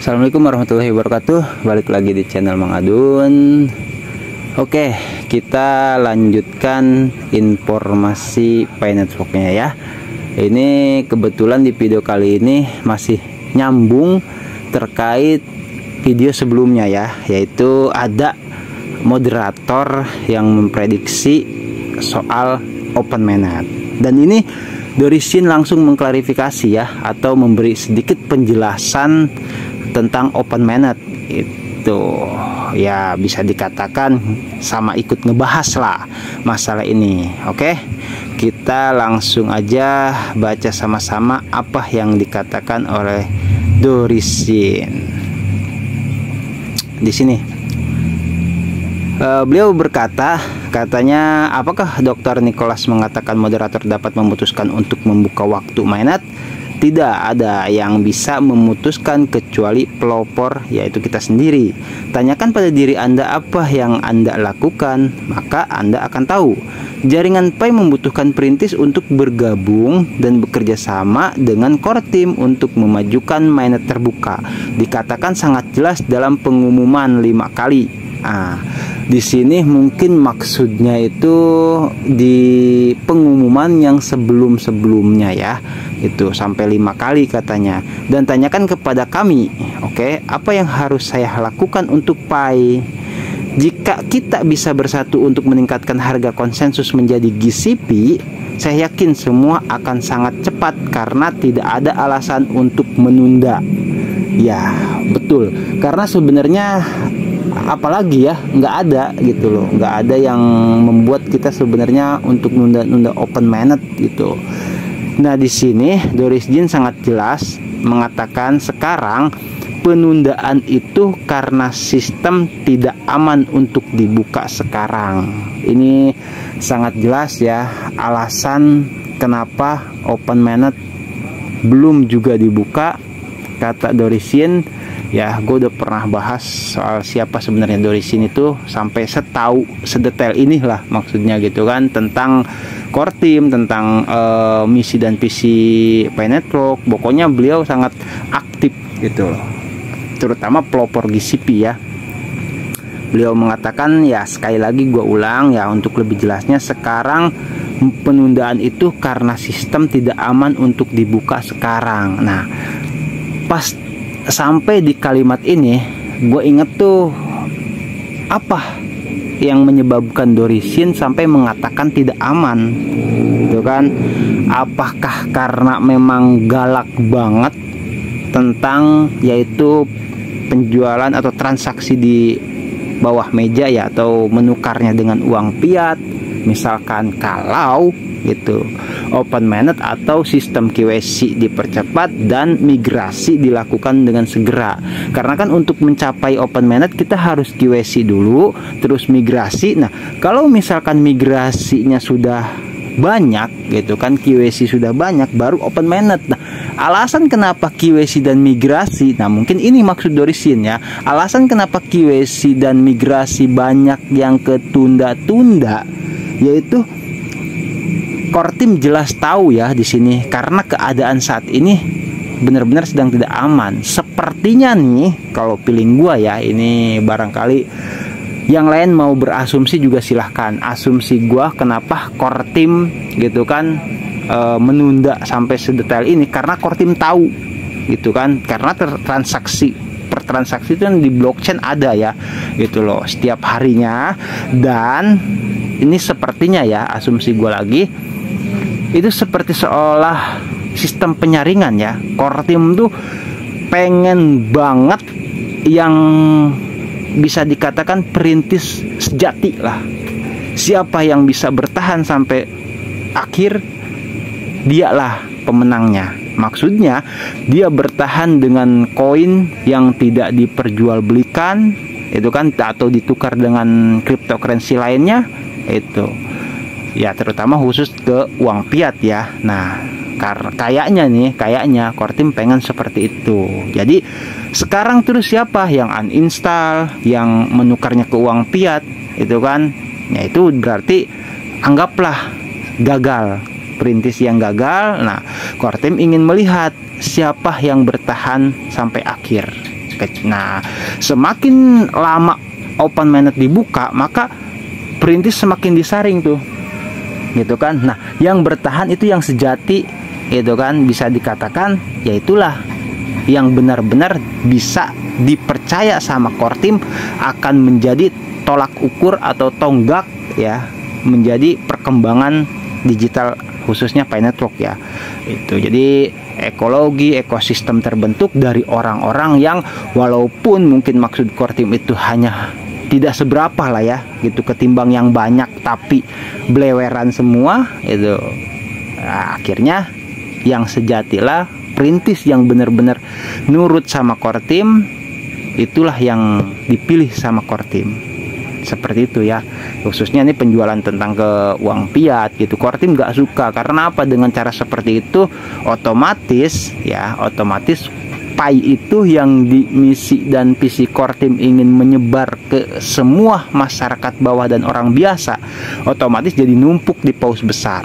Assalamualaikum warahmatullahi wabarakatuh. Balik lagi di channel Mang Adun. Oke, kita lanjutkan informasi Pi Network-nya ya. Ini kebetulan di video kali ini masih nyambung terkait video sebelumnya ya, yaitu ada moderator yang memprediksi soal open mainnet. Dan ini Dorisin langsung mengklarifikasi ya, atau memberi sedikit penjelasan tentang open mainnet. Itu ya bisa dikatakan sama ikut ngebahas lah masalah ini. Oke, kita langsung aja baca sama-sama apa yang dikatakan oleh Dorisin di sini. Beliau berkata, katanya, apakah Dr. Nicholas mengatakan moderator dapat memutuskan untuk membuka waktu mainnet? Tidak ada yang bisa memutuskan kecuali pelopor, yaitu kita sendiri. Tanyakan pada diri Anda apa yang Anda lakukan, maka Anda akan tahu. Jaringan Pi membutuhkan perintis untuk bergabung dan bekerja sama dengan core team untuk memajukan mainnet terbuka. Dikatakan sangat jelas dalam pengumuman 5 kali. Di sini mungkin maksudnya itu di pengumuman yang sebelum-sebelumnya ya, itu sampai 5 kali katanya. Dan tanyakan kepada kami, oke, apa yang harus saya lakukan untuk Pi? Jika kita bisa bersatu untuk meningkatkan harga konsensus menjadi GCP, saya yakin semua akan sangat cepat karena tidak ada alasan untuk menunda. Ya betul, karena sebenarnya apalagi ya, nggak ada gitu loh, nggak ada yang membuat kita sebenarnya untuk nunda-nunda open mainnet gitu. Nah di sini Dorisin sangat jelas mengatakan sekarang penundaan itu karena sistem tidak aman untuk dibuka sekarang. Ini sangat jelas ya alasan kenapa open mainnet belum juga dibuka, kata Dorisin. Ya, gue udah pernah bahas soal siapa sebenarnya Dorisin itu sampai sedetail inilah maksudnya gitu kan, tentang core team, tentang misi dan visi Pi Network. Pokoknya beliau sangat aktif gitu loh, terutama pelopor GCP ya. Beliau mengatakan ya, sekali lagi gue ulang ya untuk lebih jelasnya, sekarang penundaan itu karena sistem tidak aman untuk dibuka sekarang. Nah pas sampai di kalimat ini gue inget tuh apa yang menyebabkan Dorisin sampai mengatakan tidak aman gitu kan. Apakah karena memang galak banget tentang yaitu penjualan atau transaksi di bawah meja ya, atau menukarnya dengan uang fiat, misalkan kalau gitu open mainnet atau sistem KYC dipercepat dan migrasi dilakukan dengan segera. Karena kan untuk mencapai open mainnet kita harus KYC dulu, terus migrasi. Nah kalau misalkan migrasinya sudah banyak gitu kan, KYC sudah banyak, baru open mainnet. Nah alasan kenapa KYC dan migrasi, nah mungkin ini maksud Dorisin ya, alasan kenapa KYC dan migrasi banyak yang ketunda-tunda, yaitu core team jelas tahu ya di sini, karena keadaan saat ini benar-benar sedang tidak aman. Sepertinya nih kalau feeling gua ya, ini barangkali yang lain mau berasumsi juga silahkan. Asumsi gua kenapa core team gitu kan menunda sampai sedetail ini, karena core team tahu gitu kan, karena transaksi per transaksi itu kan di blockchain ada ya gitu loh setiap harinya. Dan ini sepertinya ya, asumsi gua lagi, itu seperti seolah sistem penyaringan ya. Core team tuh pengen banget yang bisa dikatakan perintis sejati lah. Siapa yang bisa bertahan sampai akhir, dialah pemenangnya. Maksudnya dia bertahan dengan koin yang tidak diperjualbelikan itu kan, atau ditukar dengan cryptocurrency lainnya itu ya, terutama khusus ke uang fiat ya. Nah kayaknya core team pengen seperti itu. Jadi sekarang terus siapa yang uninstall, yang menukarnya ke uang fiat itu kan, ya itu berarti anggaplah gagal, perintis yang gagal. Nah core team ingin melihat siapa yang bertahan sampai akhir Nah, semakin lama open mainnet dibuka, maka perintis semakin disaring tuh, gitu kan. Nah, yang bertahan itu yang sejati, itu kan, bisa dikatakan yaitulah yang benar-benar bisa dipercaya sama core team akan menjadi tolak ukur atau tonggak ya, menjadi perkembangan digital khususnya Pi Network ya. Itu jadi ekologi ekosistem terbentuk dari orang-orang yang walaupun mungkin maksud core team itu hanya tidak seberapa lah ya gitu ketimbang yang banyak, tapi beleweran semua itu. Nah, akhirnya yang sejatilah perintis yang benar-benar nurut sama core team, itulah yang dipilih sama core team. Seperti itu ya, khususnya ini penjualan tentang ke uang fiat gitu. Core team nggak suka, karena apa? Dengan cara seperti itu otomatis Pi itu yang di misi dan visi core team ingin menyebar ke semua masyarakat bawah dan orang biasa, otomatis jadi numpuk di paus besar.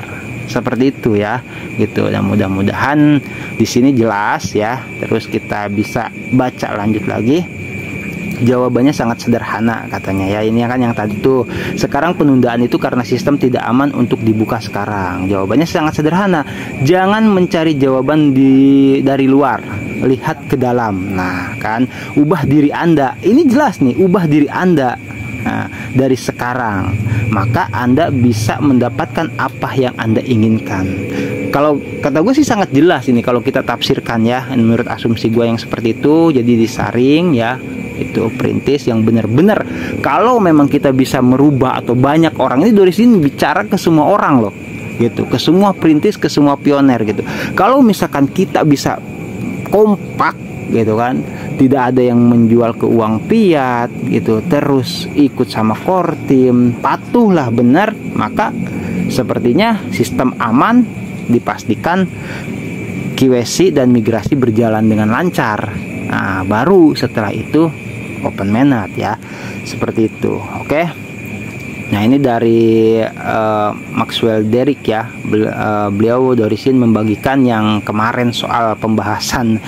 Seperti itu ya, gitu. Dan mudah-mudahan di sini jelas ya. Terus kita bisa baca lanjut lagi. Jawabannya sangat sederhana katanya ya. Ini kan yang tadi tuh, sekarang penundaan itu karena sistem tidak aman untuk dibuka sekarang. Jawabannya sangat sederhana. Jangan mencari jawaban dari luar, lihat ke dalam. Nah kan, ubah diri Anda. Ini jelas nih, ubah diri Anda. Nah, dari sekarang, maka Anda bisa mendapatkan apa yang Anda inginkan. Kalau kata gue sih sangat jelas ini kalau kita tafsirkan ya, menurut asumsi gue yang seperti itu. Jadi disaring ya, itu perintis yang benar-benar, kalau memang kita bisa merubah atau banyak orang, ini dari sini bicara ke semua orang loh gitu, ke semua perintis, ke semua pioner gitu. Kalau misalkan kita bisa kompak gitu kan, tidak ada yang menjual ke uang fiat gitu, terus ikut sama core team, patuhlah benar, maka sepertinya sistem aman, dipastikan KYC dan migrasi berjalan dengan lancar. Nah, baru setelah itu open mainnet ya, seperti itu. Oke. Nah, ini dari Maxwell Derrick ya. Beliau dari sini membagikan yang kemarin soal pembahasan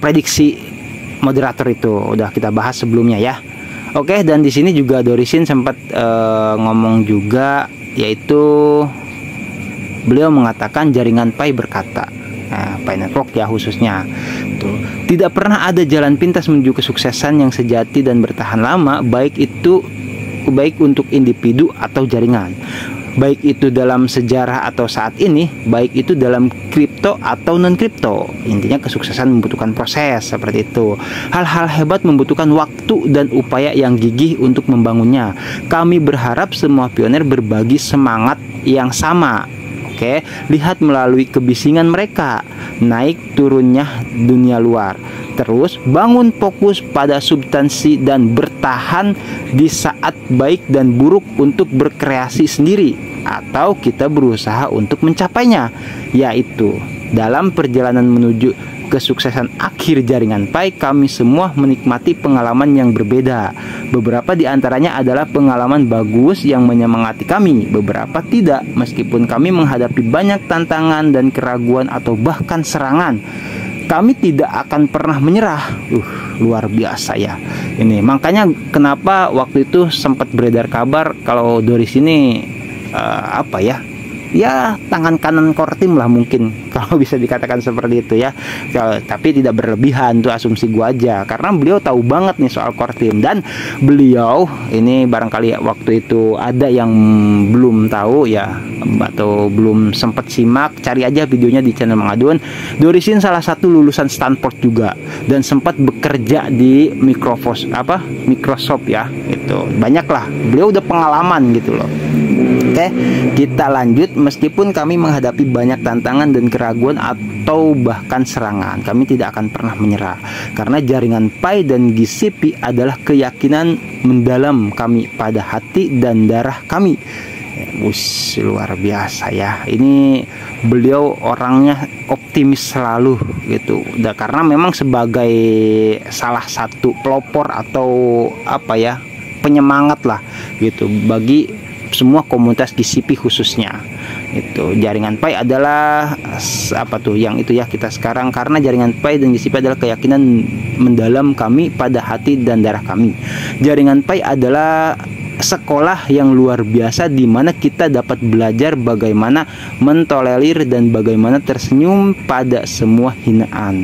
prediksi moderator itu udah kita bahas sebelumnya ya. Oke, dan di sini juga Dorisin sempat ngomong juga, yaitu beliau mengatakan jaringan Pi berkata, Pi Network ya khususnya tuh, tidak pernah ada jalan pintas menuju kesuksesan yang sejati dan bertahan lama, baik untuk individu atau jaringan, baik itu dalam sejarah atau saat ini, baik itu dalam kripto atau non kripto. Intinya kesuksesan membutuhkan proses, seperti itu. Hal-hal hebat membutuhkan waktu dan upaya yang gigih untuk membangunnya. Kami berharap semua pioner berbagi semangat yang sama. Oke, lihat melalui kebisingan mereka, naik turunnya dunia luar. Terus bangun fokus pada substansi dan bertahan di saat baik dan buruk untuk berkreasi sendiri, atau kita berusaha untuk mencapainya, yaitu dalam perjalanan menuju kesuksesan akhir jaringan Pi. Kami semua menikmati pengalaman yang berbeda. Beberapa di antaranya adalah pengalaman bagus yang menyemangati kami, beberapa tidak, meskipun kami menghadapi banyak tantangan dan keraguan atau bahkan serangan. Kami tidak akan pernah menyerah. Luar biasa ya. Ini makanya kenapa waktu itu sempat beredar kabar kalau Doris ini ya tangan kanan core team lah mungkin, kalau bisa dikatakan seperti itu ya. Tapi tidak berlebihan, tuh asumsi gua aja, karena beliau tahu banget nih soal core team. Dan beliau ini barangkali waktu itu ada yang belum tahu ya, atau belum sempat simak, cari aja videonya di channel Mengaduan. Dorisin salah satu lulusan Stanford juga, dan sempat bekerja di Microsoft ya, itu banyak lah, beliau udah pengalaman gitu loh. Oke, kita lanjut. Meskipun kami menghadapi banyak tantangan dan keraguan atau bahkan serangan, kami tidak akan pernah menyerah, karena jaringan Pi dan GCP adalah keyakinan mendalam kami pada hati dan darah kami. Luar biasa ya. Ini beliau orangnya optimis selalu gitu. Karena memang sebagai salah satu pelopor atau penyemangat lah gitu bagi semua komunitas GCP khususnya. Itu jaringan Pi adalah apa tuh yang itu ya kita sekarang, karena jaringan Pi dan GCP adalah keyakinan mendalam kami pada hati dan darah kami. Jaringan Pi adalah sekolah yang luar biasa di mana kita dapat belajar bagaimana mentolerir dan bagaimana tersenyum pada semua hinaan.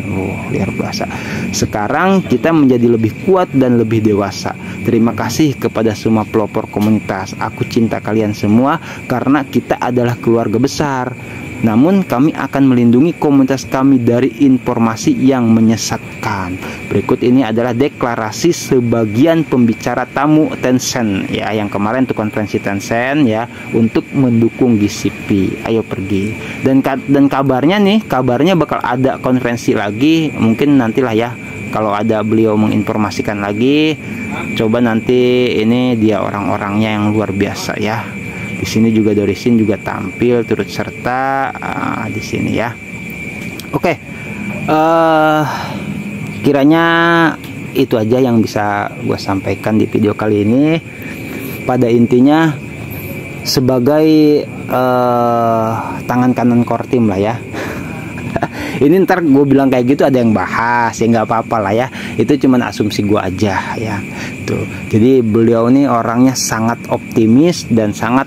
Luar biasa. Sekarang kita menjadi lebih kuat dan lebih dewasa. Terima kasih kepada semua pelopor komunitas. Aku cinta kalian semua karena kita adalah keluarga besar. Namun kami akan melindungi komunitas kami dari informasi yang menyesatkan. Berikut ini adalah deklarasi sebagian pembicara tamu Tencent ya, yang kemarin tuh konferensi Tencent ya, untuk mendukung GCP. Ayo pergi. Dan kabarnya bakal ada konferensi lagi, mungkin nantilah ya. Kalau ada beliau menginformasikan lagi, coba nanti ini dia orang-orangnya yang luar biasa ya. Di sini juga Dorisin juga tampil turut serta di sini ya. Oke, kiranya itu aja yang bisa gue sampaikan di video kali ini. Pada intinya sebagai tangan kanan core team lah ya. Ini ntar gue bilang kayak gitu ada yang bahas ya, nggak apa-apa lah ya. Itu cuman asumsi gue aja ya. Tuh. Jadi beliau ini orangnya sangat optimis dan sangat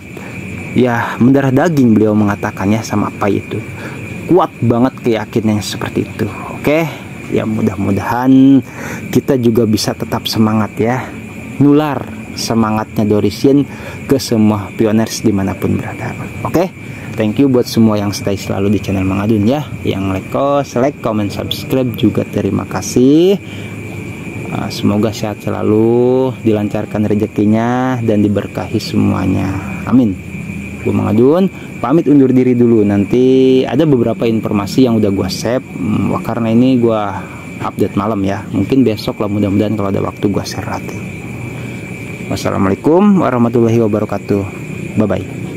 ya mendarah daging, beliau mengatakannya sama Pi itu kuat banget keyakinannya seperti itu. Oke ya, mudah-mudahan kita juga bisa tetap semangat ya, nular semangatnya Dorisin ke semua pioners dimanapun berada. Oke, thank you buat semua yang stay selalu di channel Mang Adun ya, yang like, comment, subscribe juga terima kasih. Semoga sehat selalu, dilancarkan rezekinya dan diberkahi semuanya, amin. Gue Mang Adun pamit undur diri dulu. Nanti ada beberapa informasi yang udah gue save karena ini gue update malam ya. Mungkin besok lah, mudah-mudahan kalau ada waktu gue share lagi. Wassalamualaikum warahmatullahi wabarakatuh. Bye bye.